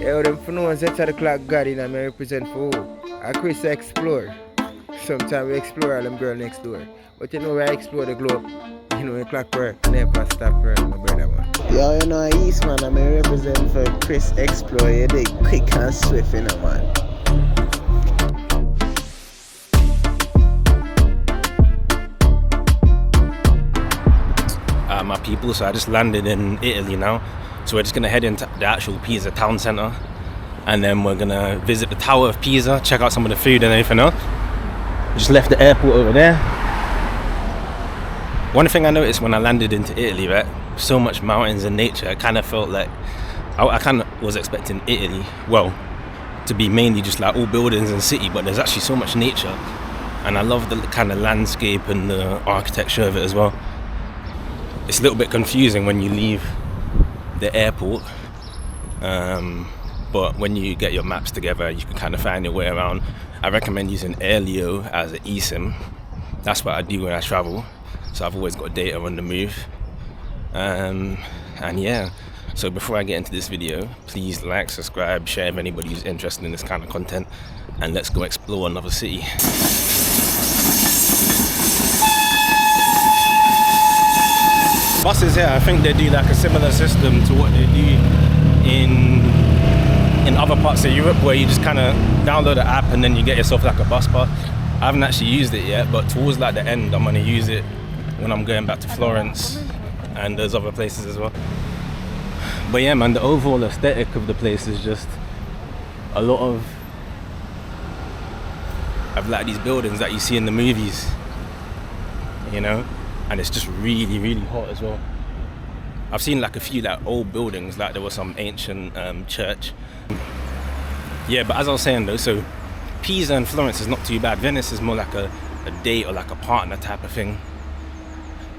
Yeah, them for no set the clock God in and I represent for who? I Chris explore. Sometimes we explore all them girl next door. But you know we explore the globe. You know the clock work never stop running, my brother man. Yo, you know East man, I represent for Chris Explore, you dig quick and swift, you know man. My people, so I just landed in Italy now. So we're just gonna head into the actual Pisa town centre, and then we're gonna visit the Tower of Pisa, check out some of the food and everything else. Just left the airport over there. One thing I noticed when I landed into Italy, right, so much mountains and nature, I kind of felt like I kind of was expecting Italy, well, to be mainly just like all buildings and city, but there's actually so much nature, and I love the kind of landscape and the architecture of it as well. It's a little bit confusing when you leave the airport, but when you get your maps together, you can kind of find your way around. I recommend using Airlio as an eSIM. That's what I do when I travel, so I've always got data on the move. And yeah, so before I get into this video, please like, subscribe, share if anybody who's interested in this kind of content, and let's go explore another city. Buses here, I think they do like a similar system to what they do in other parts of Europe, where you just kind of download the app and then you get yourself like a bus pass. I haven't actually used it yet, but towards like the end I'm going to use it when I'm going back to Florence and there's other places as well. But yeah man, the overall aesthetic of the place is just a lot of like these buildings that you see in the movies, you know, and it's just really, really hot as well. I've seen like a few like old buildings, like there was some ancient church. Yeah, but as I was saying though, so Pisa and Florence is not too bad. Venice is more like a date or like a partner type of thing.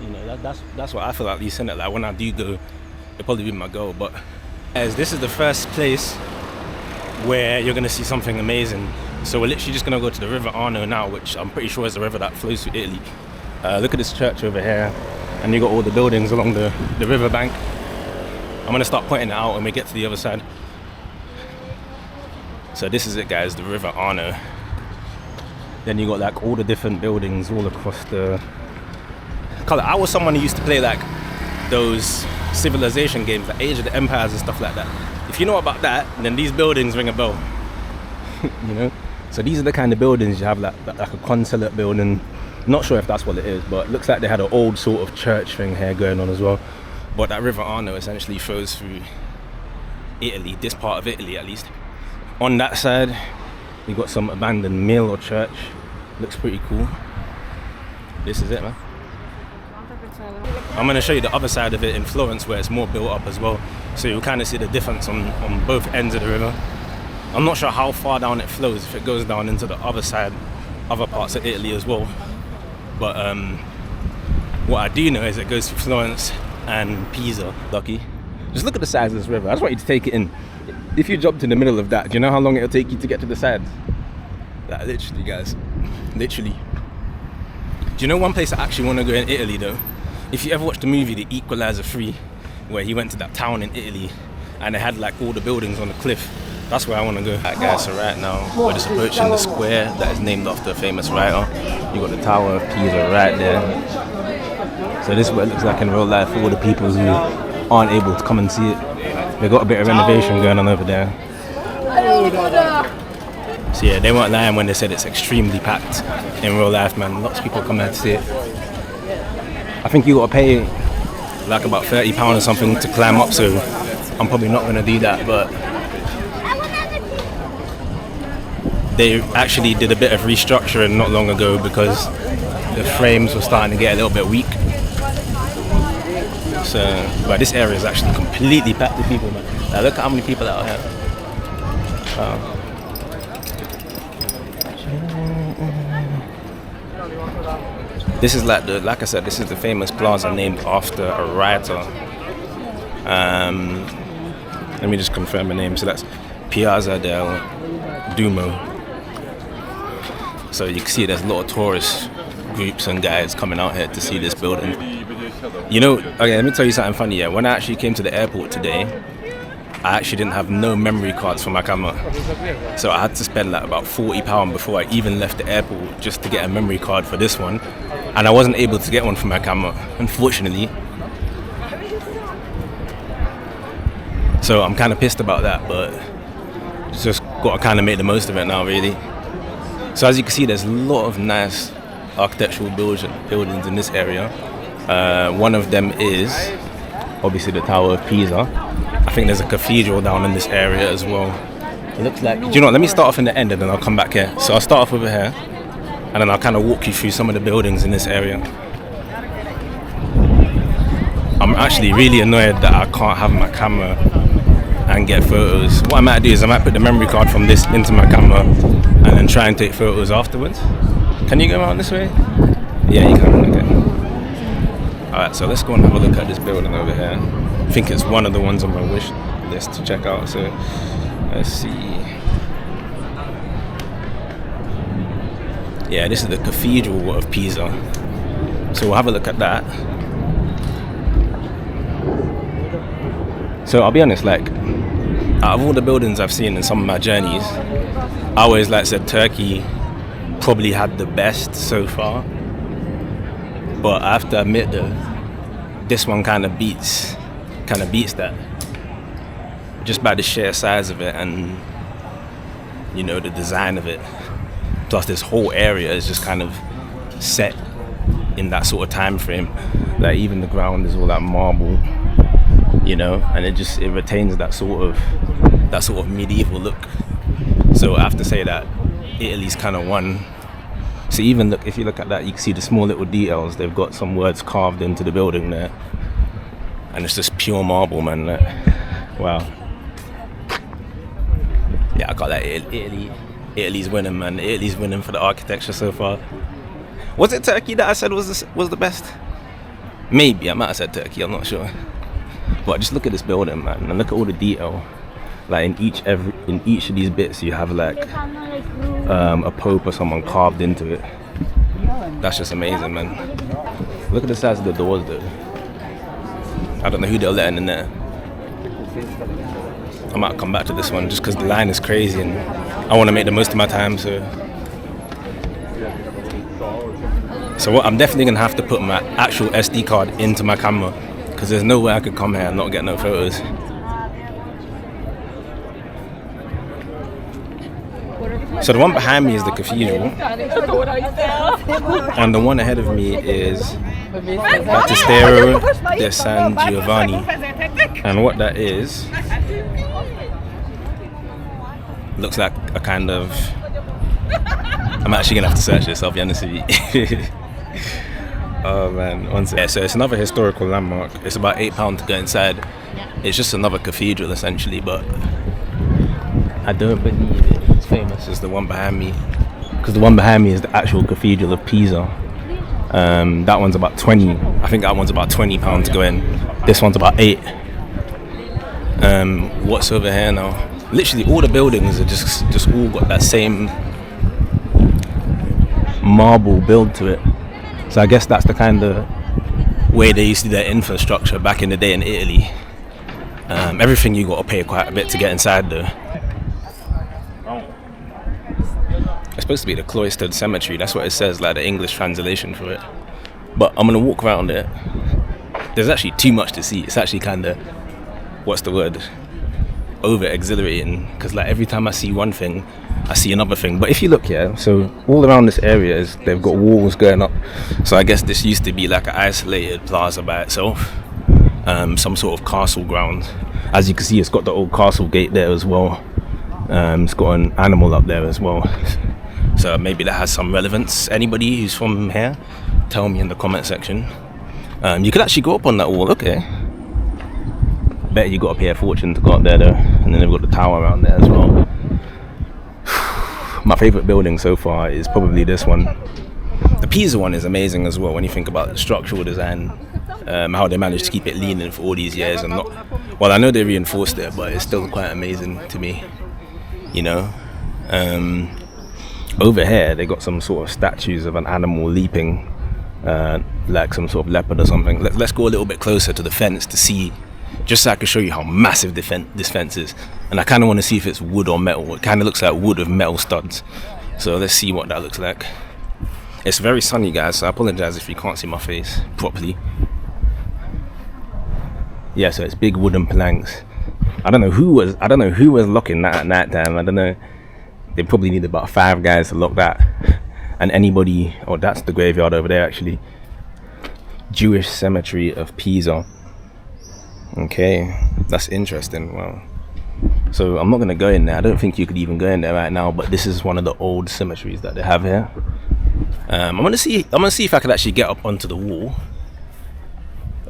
You know, that's what I feel, at least, in it. Like when I do go, it'll probably be my goal. But as this is the first place where you're gonna see something amazing. So we're literally just gonna go to the River Arno now, which I'm pretty sure is the river that flows through Italy. Look at this church over here, and you got all the buildings along the river bank. I'm gonna start pointing it out when we get to the other side. So this is it guys, the River Arno. Then you got like all the different buildings all across the color. I was someone who used to play like those civilization games, like Age of the Empires and stuff like that. If you know about that, then these buildings ring a bell. You know? So these are the kind of buildings you have, like a consulate building. Not sure if that's what it is, but it looks like they had an old sort of church thing here going on as well. But that River Arno essentially flows through Italy, this part of Italy at least. On that side, you got some abandoned mill or church. Looks pretty cool. This is it, man. I'm going to show you the other side of it in Florence, where it's more built up as well. So you'll kind of see the difference on both ends of the river. I'm not sure how far down it flows, if it goes down into the other side, other parts of Italy as well. But what I do know is it goes through Florence and Pisa. Lucky. Just look at the size of this river. I just want you to take it in. If you jumped in the middle of that, do you know how long it'll take you to get to the sides? Like, literally, guys. Literally. Do you know one place I actually want to go in Italy, though? If you ever watched the movie The Equalizer 3, where he went to that town in Italy, and they had like all the buildings on the cliff, that's where I want to go. Alright guys, so right now, we're just approaching the square that is named after a famous writer. You got the Tower of Pisa right there. So this is what it looks like in real life for all the people who aren't able to come and see it. They got a bit of renovation going on over there. So yeah, they weren't lying when they said it's extremely packed in real life, man. Lots of people come here to see it. I think you got to pay like about £30 or something to climb up, so I'm probably not going to do that, but they actually did a bit of restructuring not long ago because the frames were starting to get a little bit weak. So, but this area is actually completely packed with people, man. Now look at how many people out here. This is like I said, this is the famous plaza named after a writer. Let me just confirm the name. So that's Piazza del Duomo. So you can see there's a lot of tourist groups and guys coming out here to see this building. You know, okay, let me tell you something funny. Yeah, when I actually came to the airport today, I actually didn't have no memory cards for my camera. So I had to spend like about £40 before I even left the airport just to get a memory card for this one. And I wasn't able to get one for my camera, unfortunately. So I'm kind of pissed about that, but just got to kind of make the most of it now, really. So as you can see, there's a lot of nice architectural buildings in this area. One of them is obviously the Tower of Pisa. I think there's a cathedral down in this area as well. It looks like, do you know what, let me start off in the end and then I'll come back here. So I'll start off over here and then I'll kind of walk you through some of the buildings in this area. I'm actually really annoyed that I can't have my camera and get photos. What I might do is I might put the memory card from this into my camera and then try and take photos afterwards. Can you go around this way? Yeah, you can, okay. Alright, so let's go and have a look at this building over here. I think it's one of the ones on my wish list to check out, so let's see. Yeah, this is the Cathedral of Pisa. So we'll have a look at that. So I'll be honest, like, out of all the buildings I've seen in some of my journeys, I always said Turkey probably had the best so far. But I have to admit that this one kind of beats that, just by the sheer size of it and, you know, the design of it. Plus this whole area is just kind of set in that sort of time frame. Like even the ground is all that marble, you know, and it retains that sort of medieval look. So I have to say that Italy's kind of won. So even look, if you look at that, you can see the small little details. They've got some words carved into the building there, and it's just pure marble, man. Wow. Yeah, I got that. Italy's winning, man. Italy's winning for the architecture so far. Was it Turkey that I said was the best? Maybe I might have said Turkey. I'm not sure. But just look at this building, man, and look at all the detail. Like in each of these bits, you have like a pope or someone carved into it. That's just amazing, man. Look at the size of the doors, though. I don't know who they're letting in there. I might come back to this one just because the line is crazy and I want to make the most of my time. So what I'm definitely gonna have to put my actual SD card into my camera, because there's no way I could come here and not get no photos. So the one behind me is the cathedral, and the one ahead of me is Baptistery of St Giovanni. And what that is, looks like a kind of, I'm actually gonna have to search this, I'll be honest with you. Oh man, one second. Yeah, so it's another historical landmark. It's about £8 to go inside. It's just another cathedral essentially, but I don't believe it's famous as the one behind me, because the one behind me is the actual Cathedral of Pisa. That one's about 20. I think that one's about £20 to go in. This one's about 8. What's over here now? Literally all the buildings are just all got that same marble build to it. So I guess that's the kind of way they used to do their infrastructure back in the day in Italy. Everything you got to pay quite a bit to get inside though. It's supposed to be the cloistered cemetery, that's what it says, like the English translation for it. But I'm gonna walk around it. There's actually too much to see. It's actually kind of, what's the word, over exhilarating, because like every time I see one thing I see another thing. But if you look here, so all around this area they've got walls going up, so I guess this used to be like an isolated plaza by itself, some sort of castle ground. As you can see, it's got the old castle gate there as well. It's got an animal up there as well. So maybe that has some relevance. Anybody who's from here, tell me in the comment section. You could actually go up on that wall, okay. Bet you got to pay a fortune to go up there though. And then they've got the tower around there as well. My favourite building so far is probably this one. The Pisa one is amazing as well when you think about the structural design, how they managed to keep it leaning for all these years and not, well, I know they reinforced it, but it's still quite amazing to me, you know. Over here they got some sort of statues of an animal leaping, like some sort of leopard or something. Let's go a little bit closer to the fence to see just so I can show you how massive this fence is. And I kind of want to see if it's wood or metal. It kind of looks like wood with metal studs. So let's see what that looks like. It's very sunny, guys, so I apologize if you can't see my face properly. Yeah, so it's big wooden planks. I don't know who was locking that at night time. I don't know. They probably need about 5 guys to lock that. And anybody, oh, that's the graveyard over there actually. Jewish Cemetery of Pisa. Okay, that's interesting. Wow. So I'm not gonna go in there. I don't think you could even go in there right now, but this is one of the old cemeteries that they have here. I'm gonna see if I can actually get up onto the wall.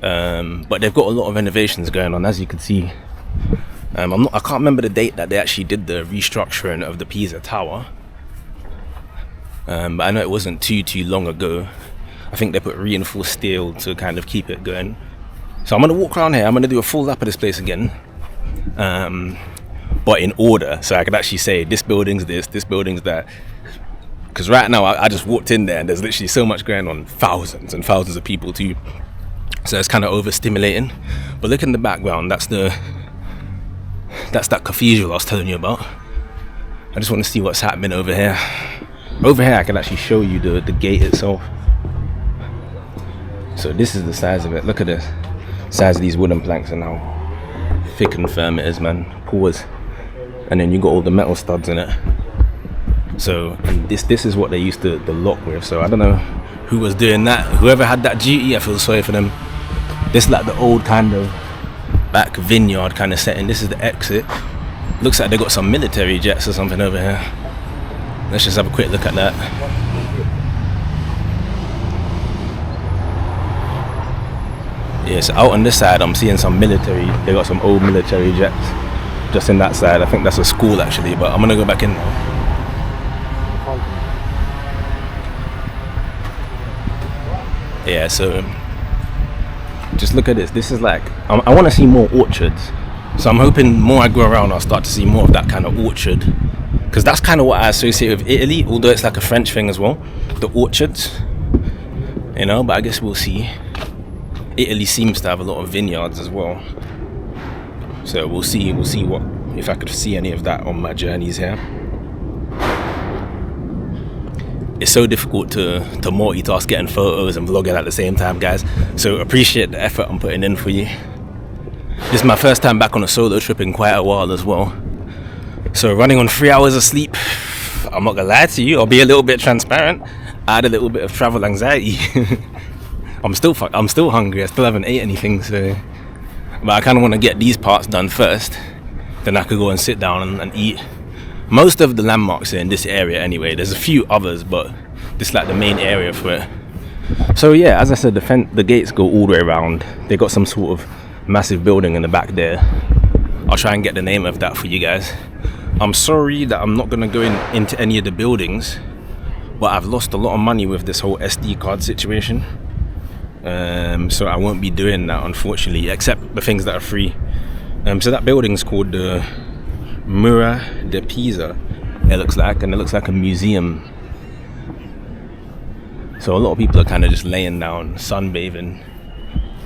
But they've got a lot of renovations going on, as you can see. I can't remember the date that they actually did the restructuring of the Pisa Tower. But I know it wasn't too long ago. I think they put reinforced steel to kind of keep it going. So I'm gonna walk around here. I'm gonna do a full lap of this place again. But in order, so I could actually say this building's this building's that. Because right now I just walked in there and there's literally so much going on, thousands and thousands of people too. So it's kind of overstimulating. But look in the background, that's that cathedral I was telling you about. I just want to see what's happening over here. Over here I can actually show you the gate itself. So this is the size of it. Look at the size of these wooden planks and how thick and firm it is, man. Pause. And then you got all the metal studs in it. So and this is what they used to lock with. So I don't know who was doing that. Whoever had that duty, I feel sorry for them. This is like the old kind of back vineyard kind of setting. This is the exit. Looks like they got some military jets or something over here. Let's just have a quick look at that. Yeah, so out on this side I'm seeing some military. They got some old military jets just in that side. I think that's a school actually, but I'm gonna go back in now. Yeah, so just look at this. This is like, I want to see more orchards. So I'm hoping more I go around I'll start to see more of that kind of orchard. Because that's kind of what I associate with Italy, although it's like a French thing as well. The orchards, you know, but I guess we'll see. Italy seems to have a lot of vineyards as well. So we'll see what, if I could see any of that on my journeys here. It's so difficult to multitask getting photos and vlogging at the same time, guys. So appreciate the effort I'm putting in for you. This is my first time back on a solo trip in quite a while as well. So running on 3 hours of sleep, I'm not gonna lie to you, I'll be a little bit transparent. I had a little bit of travel anxiety. I'm still hungry, I still haven't ate anything, so. But I kind of want to get these parts done first. Then I could go and sit down and eat. Most of the landmarks are in this area anyway. There's a few others, but this is like the main area for it. So yeah, as I said, the gates go all the way around. They got some sort of massive building in the back there. I'll try and get the name of that for you guys. I'm sorry that I'm not going to go into any of the buildings, but I've lost a lot of money with this whole SD card situation. So I won't be doing that, unfortunately, except the things that are free. So that building's called the Miracoli di Pisa, it looks like, and it looks like a museum. So a lot of people are kind of just laying down, sunbathing.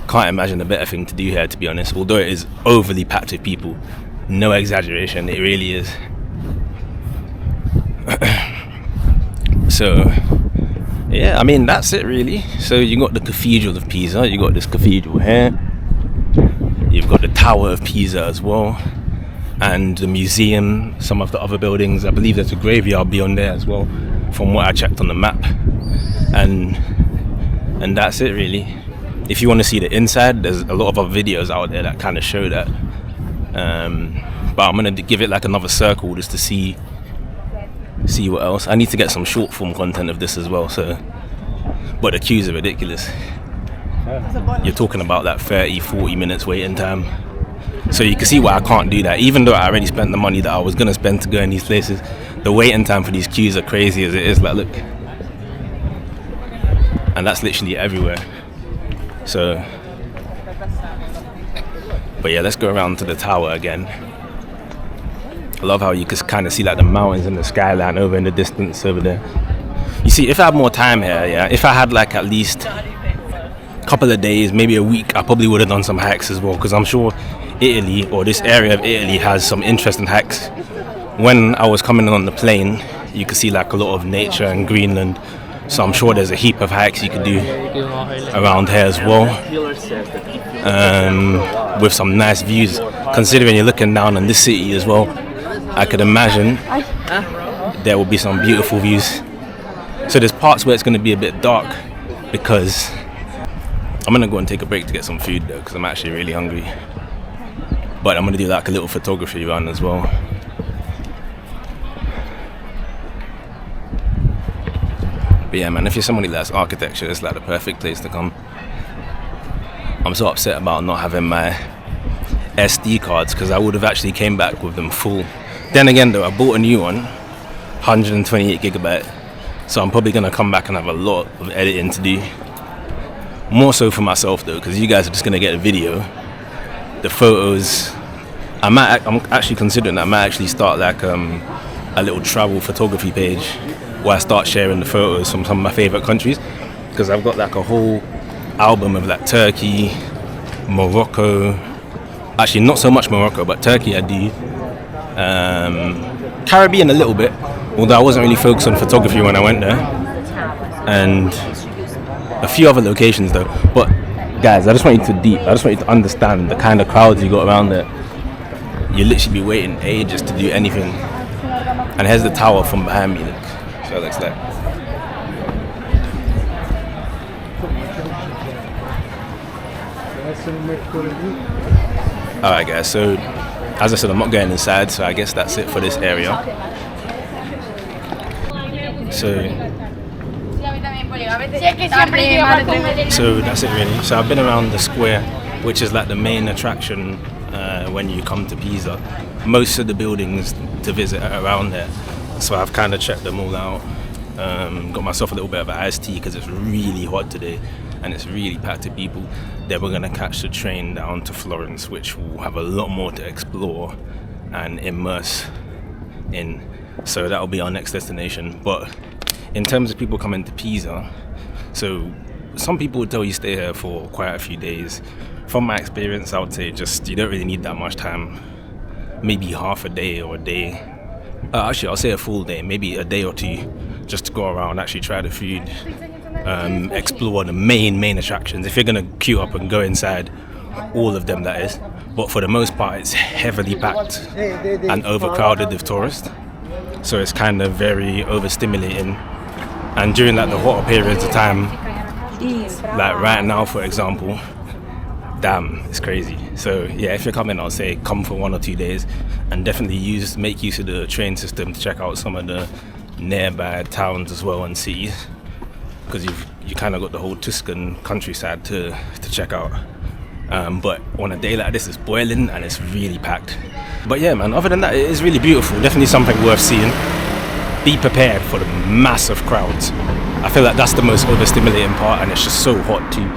Can't imagine a better thing to do here, to be honest, although it is overly packed with people. No exaggeration, it really is. So yeah, I mean, that's it really. So you got the Cathedral of Pisa, you got this cathedral here, you've got the Tower of Pisa as well, and the museum, some of the other buildings. I believe there's a graveyard beyond there as well, from what I checked on the map. And that's it really. If you want to see the inside, there's a lot of other videos out there that kind of show that. But I'm gonna give it like another circle just to see what else. I need to get some short form content of this as well. So, but the queues are ridiculous. You're talking about that 30-40 minutes waiting time. So you can see why I can't do that. Even though I already spent the money that I was gonna spend to go in these places, the waiting time for these queues are crazy as it is. Like, look, and that's literally everywhere. So, but yeah, let's go around to the tower again. I love how you can kind of see like the mountains and the skyline over in the distance over there. You see, if I had more time here, yeah, if I had like at least couple of days, maybe a week, I probably would have done some hikes as well, because I'm sure Italy, or this area of Italy, has some interesting hikes. When I was coming on the plane, you could see like a lot of nature and Greenland, so I'm sure there's a heap of hikes you could do around here as well, with some nice views. Considering you're looking down on this city as well, I could imagine there will be some beautiful views. So there's parts where it's going to be a bit dark, because I'm going to go and take a break to get some food though, because I'm actually really hungry. But I'm going to do like a little photography run as well. But yeah, man, if you're somebody that likes architecture, it's like the perfect place to come. I'm so upset about not having my SD cards, because I would have actually came back with them full. Then again though, I bought a new one, 128 gigabyte, so I'm probably going to come back and have a lot of editing to do. More so for myself though, because you guys are just going to get a video. The photos, I'm actually considering that I might actually start like a little travel photography page where I start sharing the photos from some of my favorite countries, because I've got like a whole album of like Turkey, Morocco, actually not so much Morocco, but Turkey I do, Caribbean a little bit, although I wasn't really focused on photography when I went there, and a few other locations though. But guys, I just want you to understand the kind of crowds you got around there. You literally be waiting ages to do anything. And here's the tower from behind me, look. So it looks like. Alright guys, so as I said, I'm not going inside, so I guess that's it for this area. So that's it really. So I've been around the square, which is like the main attraction when you come to Pisa. Most of the buildings to visit are around there, so I've kind of checked them all out. Got myself a little bit of an iced tea because it's really hot today and it's really packed with people. Then we're going to catch the train down to Florence, which will have a lot more to explore and immerse in. So that'll be our next destination. But in terms of people coming to Pisa, so some people would tell you stay here for quite a few days. From my experience, I would say just you don't really need that much time. Maybe half a day or a day. Actually, I'll say a full day, maybe a day or two, just to go around, actually try the food, explore the main attractions. If you're gonna queue up and go inside, all of them that is. But for the most part, it's heavily packed and overcrowded with tourists. So it's kind of very overstimulating. And during like the hotter periods of time, like right now for example, damn, it's crazy. So yeah, if you're coming, I'll say come for 1 or 2 days and definitely make use of the train system to check out some of the nearby towns as well and cities, because you kind of got the whole Tuscan countryside to check out. But on a day like this, it's boiling and it's really packed. But yeah, man, other than that, it is really beautiful. Definitely something worth seeing. Be prepared for the massive crowds. I feel like that's the most overstimulating part, and it's just so hot too.